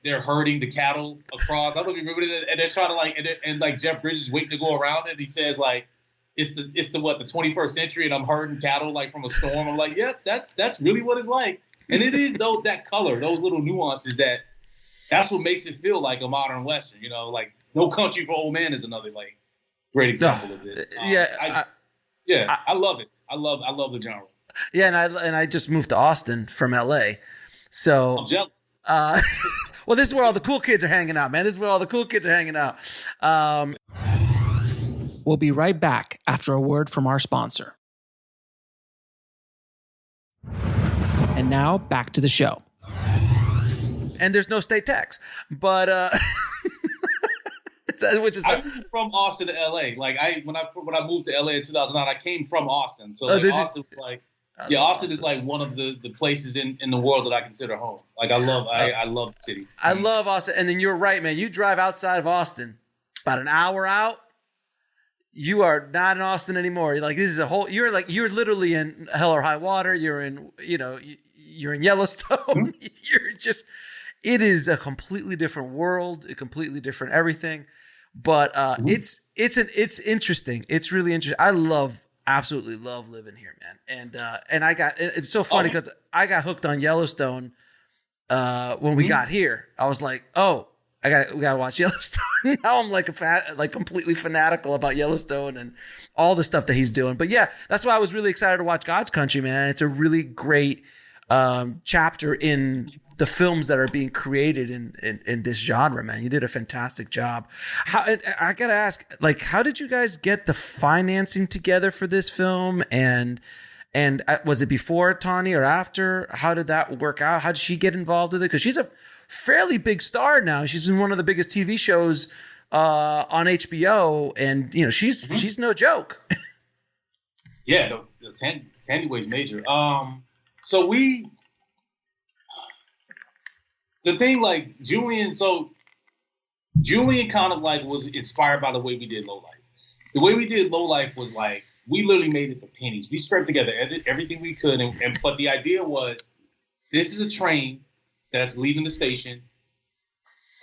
they're herding the cattle across. I don't know if you remember that, and they're trying to and Jeff Bridges waiting to go around it. He says like, it's the 21st century, and I'm herding cattle like from a storm. I'm like, yep, that's really what it's like, and it is that color, those little nuances that's what makes it feel like a modern Western. You know, like No Country for Old Men is another like great example of this. I love it. I love the genre. Yeah, and I just moved to Austin from LA, so I'm jealous. Well, this is where all the cool kids are hanging out, man. This is where all the cool kids are hanging out. We'll be right back after a word from our sponsor. And now back to the show. And there's no state tax, but which is I moved from Austin to LA. Like when I moved to LA in 2009, I came from Austin. So Austin was like. Yeah, Austin is like one of the places in the world that I consider home. Like I love the city. I love Austin. And then you're right, man. You drive outside of Austin, about an hour out, you are not in Austin anymore. Like this is you're literally in Hell or High Water. You're in Yellowstone. Mm-hmm. It is a completely different world, a completely different everything. But mm-hmm. it's interesting. It's really interesting. Absolutely love living here, man. And it's so funny because I got hooked on Yellowstone when we got here. I was like, we gotta watch Yellowstone. Now I'm like completely fanatical about Yellowstone and all the stuff that he's doing. But yeah, that's why I was really excited to watch God's Country, man. It's a really great chapter in the films that are being created in this genre, man. You did a fantastic job. I gotta ask, like, how did you guys get the financing together for this film? And was it before Tawny or after? How did that work out? How did she get involved with it? Because she's a fairly big star now. She's in one of the biggest TV shows on HBO, and she's no joke. Yeah, Thandiwe's major. The thing, like, Julian kind of like was inspired by the way we did Low Life. The way we did Low Life was like, we literally made it for pennies. We scraped together everything we could. But the idea was, this is a train that's leaving the station.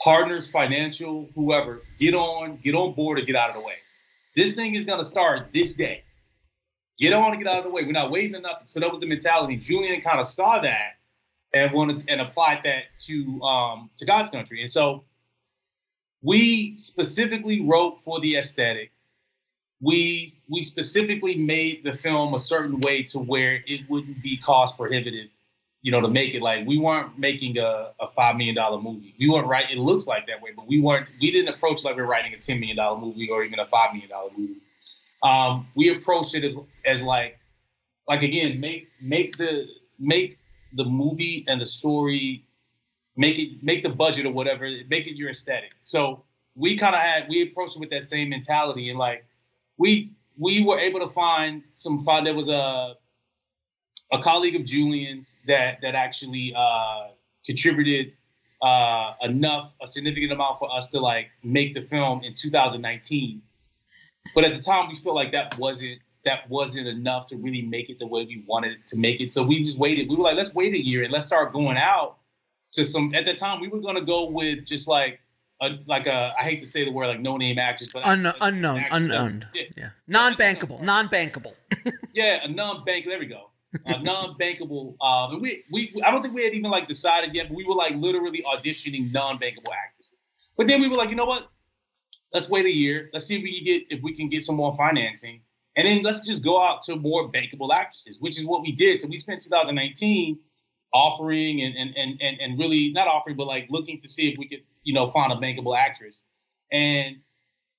Partners, financial, whoever, get on board or get out of the way. This thing is going to start this day. Get on and get out of the way. We're not waiting on nothing. So that was the mentality. Julian kind of saw that and applied that to God's Country. And so we specifically wrote for the aesthetic. We specifically made the film a certain way to where it wouldn't be cost prohibitive, to make it. Like, we weren't making a $5 million movie. We weren't it looks like that way, but we didn't approach like we're writing a $10 million movie or even a $5 million movie. We approached it as like again, make the movie and the story, make the budget or whatever, make it your aesthetic. So we approached it with that same mentality, and like we were able to find there was a colleague of Julian's that actually contributed a significant amount for us to like make the film in 2019. But at the time we felt like that wasn't enough to really make it the way we wanted to make it. So we just waited. We were like, let's wait a year and let's start going out to some. At the time, we were going to go with just I hate to say the word like no name actors, but unknown. Yeah. Non-bankable. Yeah, a non-bank. There we go. Non-bankable. And I don't think we had even like decided yet, but we were like literally auditioning non-bankable actresses. But then we were like, you know what? Let's wait a year. Let's see if we can get some more financing. And then let's just go out to more bankable actresses, which is what we did. So we spent 2019 offering and really not offering, but like looking to see if we could, find a bankable actress. And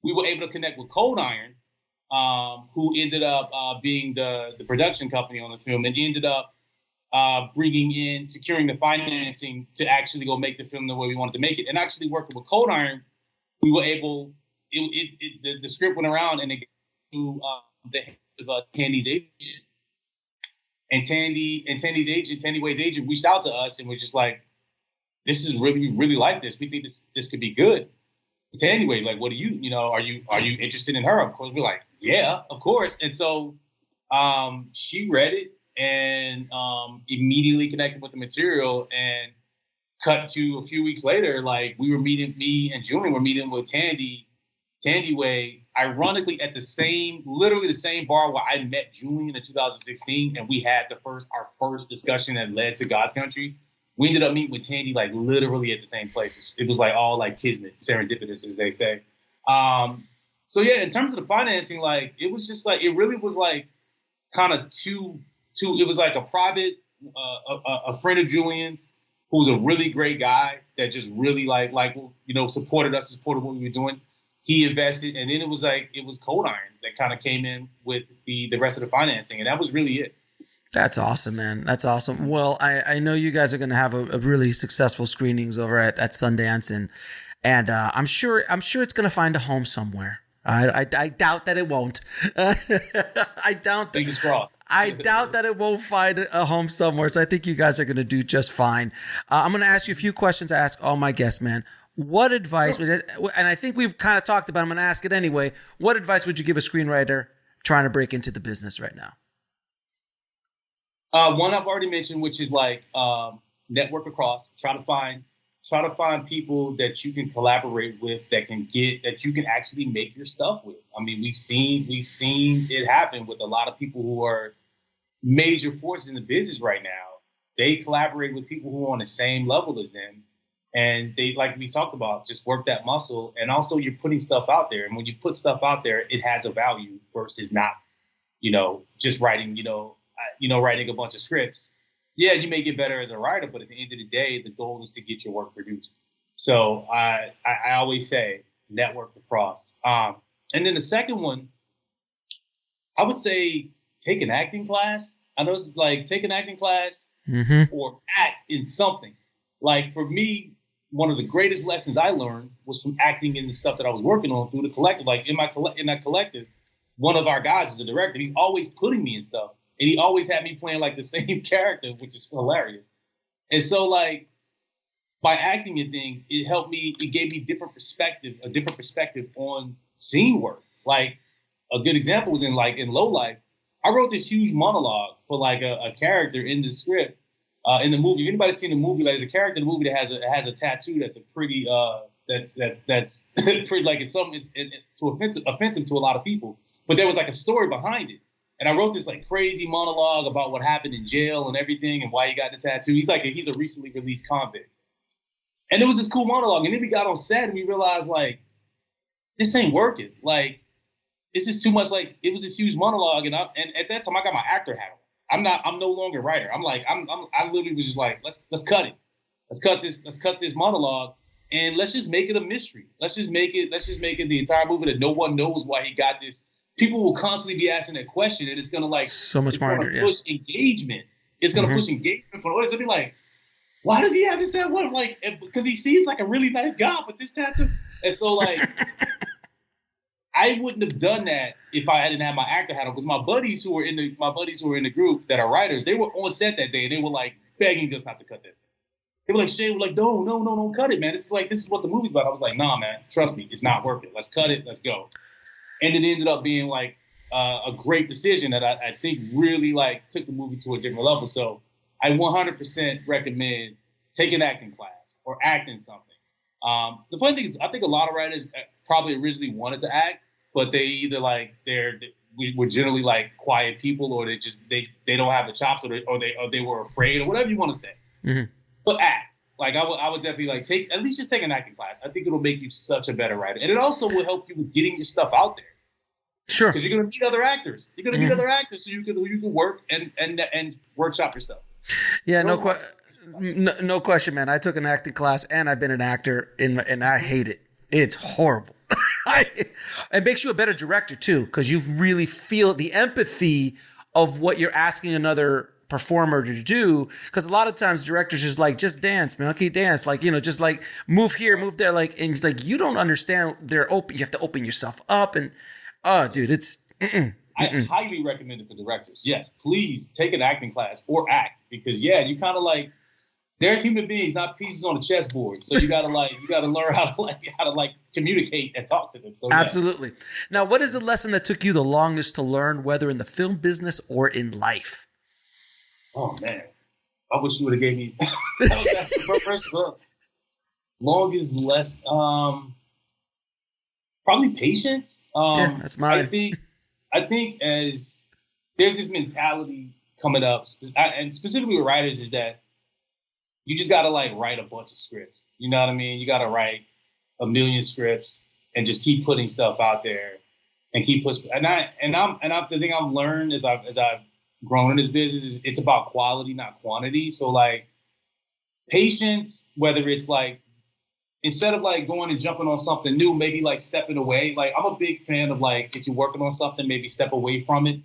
we were able to connect with Cold Iron, who ended up being the production company on the film, and ended up securing the financing to actually go make the film the way we wanted to make it. And actually working with Cold Iron, we were able, the script went around and it got to the head of Tandy's agent. And Thandiwe's agent reached out to us and was just like, this is really, we really like this. We think this could be good. Thandiwe, like, what do are you interested in her? Of course, we're like, yeah, of course. And so she read it and immediately connected with the material, and cut to a few weeks later, like me and Julian were meeting with Thandiwe, ironically at literally the same bar where I met Julian in 2016, and we had our first discussion that led to God's Country. We ended up meeting with Tandy like literally at the same place. It was like all like kismet, serendipitous, as they say. So yeah, in terms of the financing, like it was just like, it really was like kind of it was like a private, a friend of Julian's who was a really great guy that just really supported us, supported what we were doing. He invested, and then it was Cold Iron that kind of came in with the rest of the financing, and that was really it. That's awesome, man. That's awesome. Well, I know you guys are going to have a really successful screenings over at Sundance, and I'm sure it's going to find a home somewhere. I doubt that it won't. Fingers crossed. I doubt that it won't find a home somewhere. So I think you guys are going to do just fine. I'm going to ask you a few questions I ask all my guests, man. What advice and I think we've kind of talked about it, I'm going to ask it anyway. What advice would you give a screenwriter trying to break into the business right now? One I've already mentioned, which is like network across. Try to find people that you can collaborate with, that you can actually make your stuff with. I mean, we've seen it happen with a lot of people who are major forces in the business right now. They collaborate with people who are on the same level as them, and they, like we talked about, just work that muscle. And also, you're putting stuff out there, and when you put stuff out there, it has a value versus not, just writing, writing a bunch of scripts. Yeah, you may get better as a writer, but at the end of the day, the goal is to get your work produced. So I always say network across. And then the second one, I would say take an acting class. I know it's like take an acting class or act in something. Like for me, one of the greatest lessons I learned was from acting in the stuff that I was working on through the collective. Like in that collective, one of our guys is a director. He's always putting me in stuff. And he always had me playing like the same character, which is hilarious. And so like by acting in things, it gave me a different perspective on scene work. Like a good example was in Low Life. I wrote this huge monologue for like a character in the script, in the movie. If anybody's seen the movie, like there's a character in the movie that has a tattoo that's a pretty, that's pretty, like it's offensive to a lot of people. But there was like a story behind it. And I wrote this like crazy monologue about what happened in jail and everything and why he got the tattoo. He's a recently released convict. And it was this cool monologue. And then we got on set and we realized like, this ain't working. Like, this is too much. Like, it was this huge monologue. And at that time I got my actor hat on. I'm no longer a writer. I literally was just like, let's cut it. Let's cut this monologue and let's just make it a mystery. Let's just make it the entire movie that no one knows why he got this. People will constantly be asking that question, and it's going to like so much more push engagement. It's going to push engagement for the audience. They'll be like, why does he have this tattoo? Like, because he seems like a really nice guy, but this tattoo. And so like, I wouldn't have done that if I hadn't had my actor hat on. Because my buddies who were in the group that are writers, they were on set that day, and they were like begging us not to cut this. They were like, Shaye, we're like, no, don't cut it, man. This is what the movie's about. I was like, nah, man, trust me, it's not worth it. Let's cut it. Let's go. And it ended up being like a great decision that I think really like took the movie to a different level. So I 100% recommend take an acting class or act in something. The funny thing is, I think a lot of writers probably originally wanted to act, but they either like we're generally like quiet people, or they don't have the chops, or they were afraid, or whatever you want to say. Mm-hmm. But act. Like I would definitely like take an acting class. I think it'll make you such a better writer, and it also will help you with getting your stuff out there. Sure. Because you're going to meet other actors. You're going to meet other actors, so you can work and workshop your stuff. Yeah, no question, man. I took an acting class, and I've been an actor, and I hate it. It's horrible. It makes you a better director too, because you really feel the empathy of what you're asking another performer to do. Because a lot of times directors just dance, man. Okay, dance. Like, just like move here, move there. Like, and it's like, you don't understand. They're open. You have to open yourself up, and dude, it's. I highly recommend it for directors. Yes, please take an acting class or act, because you kind of like they're human beings, not pieces on a chessboard. So you gotta learn how to communicate and talk to them. So Absolutely. Now, what is the lesson that took you the longest to learn, whether in the film business or in life? Oh man, I wish you would have gave me that first book. Longest lesson, probably patience. Yeah, that's mine. I think as there's this mentality coming up, and specifically with writers, is that you just gotta like write a bunch of scripts. You know what I mean? You gotta write a million scripts and just keep putting stuff out there and keep pushing. The thing I've learned as I've grown in this business is it's about quality, not quantity. So like patience, whether it's like instead of like going and jumping on something new, maybe like stepping away. Like I'm a big fan of like if you're working on something, maybe step away from it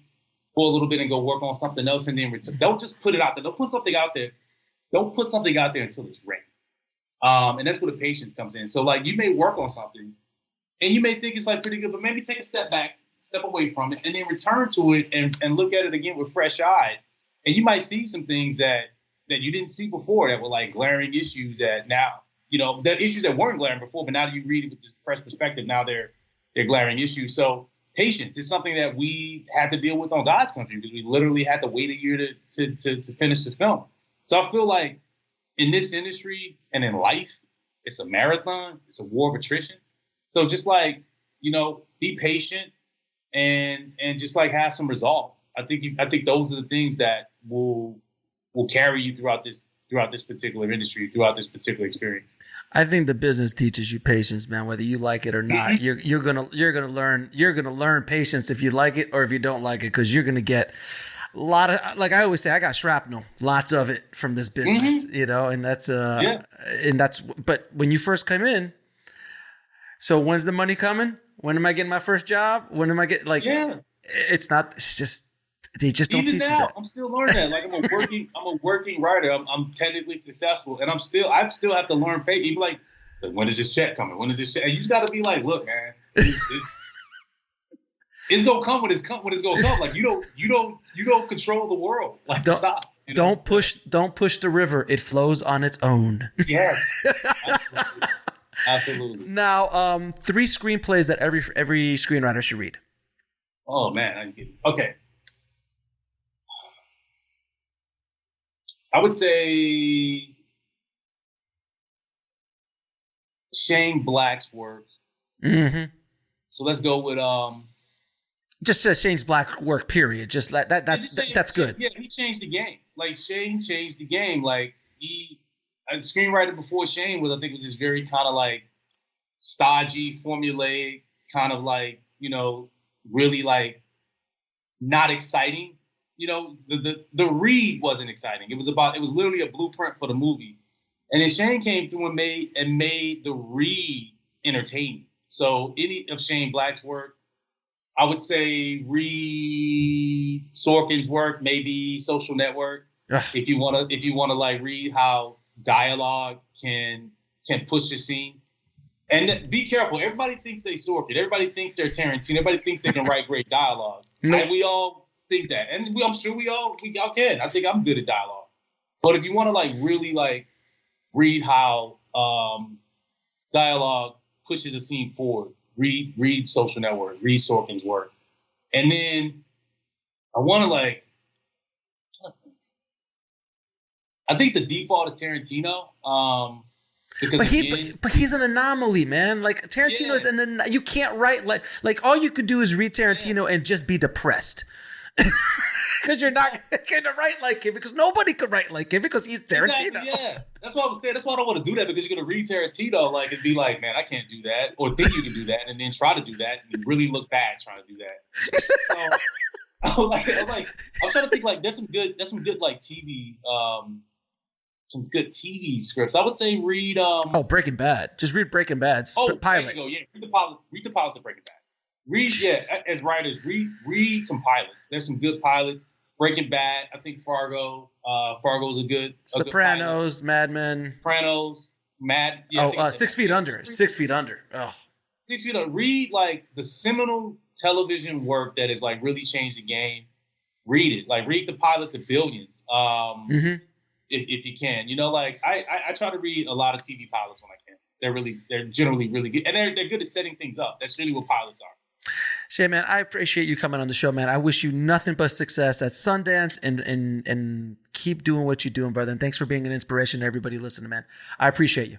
for a little bit and go work on something else and then return. Don't just put it out there. Don't put something out there. Don't put something out there until it's ready. And that's where the patience comes in. So like you may work on something and you may think it's like pretty good, but maybe take a step back, step away from it, and then return to it and look at it again with fresh eyes. And you might see some things that you didn't see before that were like glaring issues that now, you know, the issues that weren't glaring before, but now that you read it with this fresh perspective, now they're glaring issues. So patience is something that we had to deal with on God's Country because we literally had to wait a year to finish the film. So I feel like in this industry and in life, it's a marathon. It's a war of attrition. So just like, you know, be patient and just like have some resolve. I think those are the things that will carry you throughout this particular industry, throughout this particular experience. I think the business teaches you patience, man. Whether you like it or not, Mm-hmm. you're gonna learn patience if you like it or if you don't like it, because you're gonna get a lot of, like I always say, I got shrapnel, lots of it from this business, Mm-hmm. you know, and that's but when you first come in, so when's the money coming? When am I getting my first job? When am I getting it's just, they just don't Even teach now, you that. I'm still learning that. Like I'm a working writer. I'm technically successful, and I still have to learn patience. Even like, when is this check coming? When is this check? And you just got to be like, look, man, it's gonna come when it's gonna come. Like you don't control the world. Like stop. You know? Don't push the river. It flows on its own. Yes. Absolutely. Now, 3 screenplays that every screenwriter should read. Oh man, I'm kidding. Okay. I would say Shane Black's work. Mm-hmm. So let's go with just Shane's Black work. Period. Just that's good. Yeah, he changed the game. Like Shane changed the game. Like a screenwriter before Shane was, I think, was this very kind of like stodgy, formulaic, kind of like, you know, really like not exciting. You know, the read wasn't exciting. It was literally a blueprint for the movie. And then Shane came through and made the read entertaining. So any of Shane Black's work, I would say read Sorkin's work, maybe Social Network. Ugh. If you wanna like read how dialogue can push the scene. And be careful. Everybody thinks they Sorkin. Everybody thinks they're Tarantino. Everybody thinks they can write great dialogue. Nope. And we all think that, and I'm sure we all can. I think I'm good at dialogue, but if you want to like really like read how dialogue pushes a scene forward, read Social Network, read Sorkin's work, and then I want to like, I think the default is Tarantino. Because but he's an anomaly, man. Like Tarantino is you can't write like all you could do is read Tarantino and just be depressed. Because you're not going to write like him, because nobody could write like him because he's Tarantino. Exactly, yeah, that's what I'm saying. That's why I don't want to do that, because you're going to read Tarantino like and be like, man, I can't do that, or think you can do that, and then try to do that and really look bad trying to do that. So I'm trying to think like there's some good like TV, some good TV scripts. I would say read Breaking Bad. Just read Breaking Bad's pilot. There you go. Yeah, read the pilot of Breaking Bad. As writers, read some pilots. There's some good pilots. Breaking Bad, I think Fargo's a good Sopranos, Mad Men. Sopranos, Mad. Yeah, 6 Feet Under. 6 Feet Under. Oh. 6 Feet Under. Read like the seminal television work that has like really changed the game. Read it. Like read the pilot to Billions. if you can. Like I try to read a lot of TV pilots when I can. They're generally really good, and they're good at setting things up. That's really what pilots are. Shaye, man, I appreciate you coming on the show, man. I wish you nothing but success at Sundance and keep doing what you're doing, brother. And thanks for being an inspiration to everybody listening, man. I appreciate you.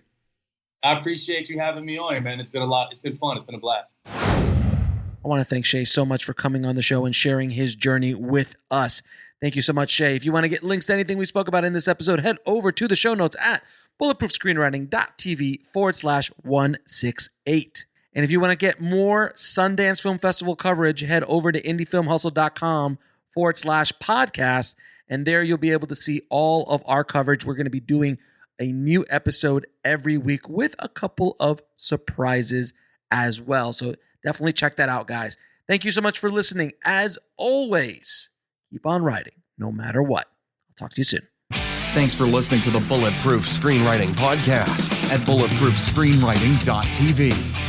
I appreciate you having me on, man. It's been a lot. It's been fun. It's been a blast. I want to thank Shaye so much for coming on the show and sharing his journey with us. Thank you so much, Shaye. If you want to get links to anything we spoke about in this episode, head over to the show notes at bulletproofscreenwriting.tv/168. And if you want to get more Sundance Film Festival coverage, head over to indiefilmhustle.com/podcast. And there you'll be able to see all of our coverage. We're going to be doing a new episode every week with a couple of surprises as well. So definitely check that out, guys. Thank you so much for listening. As always, keep on writing, no matter what. I'll talk to you soon. Thanks for listening to the Bulletproof Screenwriting Podcast at bulletproofscreenwriting.tv.